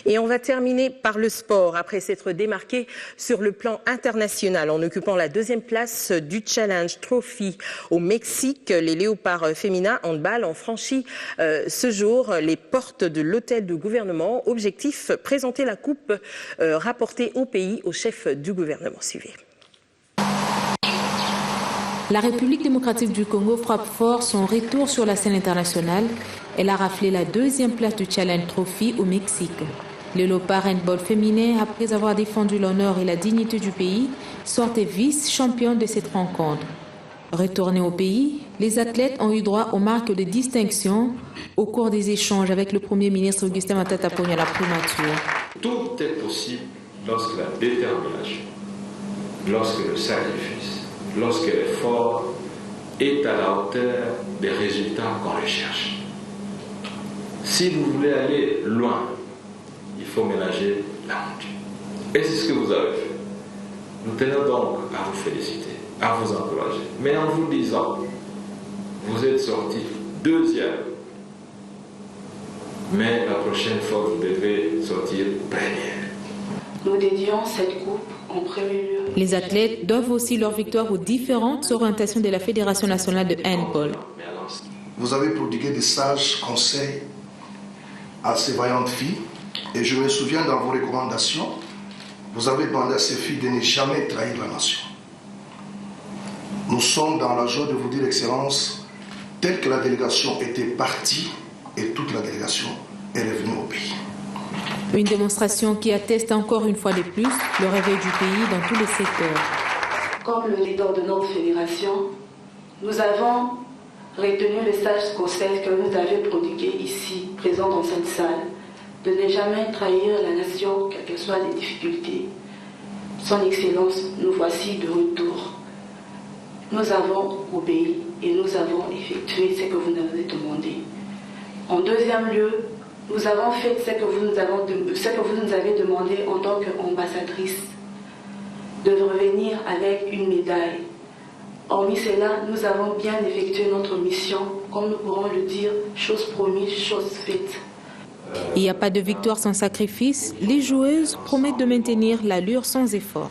Et on va terminer par le sport. Après s'être démarqué sur le plan international en occupant la deuxième place du Challenge Trophy au Mexique, les léopards féminins handball ont franchi ce jour les portes de l'hôtel du gouvernement. Objectif, présenter la coupe rapportée au pays au chef du gouvernement. Suivez. La République démocratique du Congo frappe fort son retour sur la scène internationale. Elle a raflé la deuxième place du Challenge Trophy au Mexique. Les léopards handball féminin, après avoir défendu l'honneur et la dignité du pays, sortaient vice-championnes de cette rencontre. Retournés au pays, les athlètes ont eu droit aux marques de distinction au cours des échanges avec le Premier ministre Augustin Matata Ponyo à la primature. Tout est possible lorsque la détermination, lorsque le sacrifice, lorsque l'effort est à la hauteur des résultats qu'on recherche. Si vous voulez aller loin, il faut ménager la monture. Et c'est ce que vous avez fait. Nous tenons donc à vous féliciter, à vous encourager. Mais en vous disant, vous êtes sorti deuxième. Mais la prochaine fois, vous devez sortir première. Nous dédions cette coupe en premier lieu. Les athlètes doivent aussi leur victoire aux différentes orientations de la Fédération nationale de handball. Vous avez prodigué des sages conseils à ces vaillantes filles. Et je me souviens dans vos recommandations, vous avez demandé à ces filles de ne jamais trahir la nation. Nous sommes dans la joie de vous dire, Excellence, telle que la délégation était partie et toute la délégation est revenue au pays. Une démonstration qui atteste encore une fois de plus le réveil du pays dans tous les secteurs. Comme le leader de notre fédération, nous avons retenu le sage conseil que vous avez prodigué ici, présent dans cette salle, de ne jamais trahir la nation, quelles que soient les difficultés. Son Excellence, nous voici de retour. Nous avons obéi et nous avons effectué ce que vous nous avez demandé. En deuxième lieu, nous avons fait ce que vous nous avez demandé en tant qu'ambassadrice, de revenir avec une médaille. Hormis cela, nous avons bien effectué notre mission, comme nous pourrons le dire, chose promise, chose faite. Il n'y a pas de victoire sans sacrifice. Les joueuses promettent de maintenir l'allure sans effort.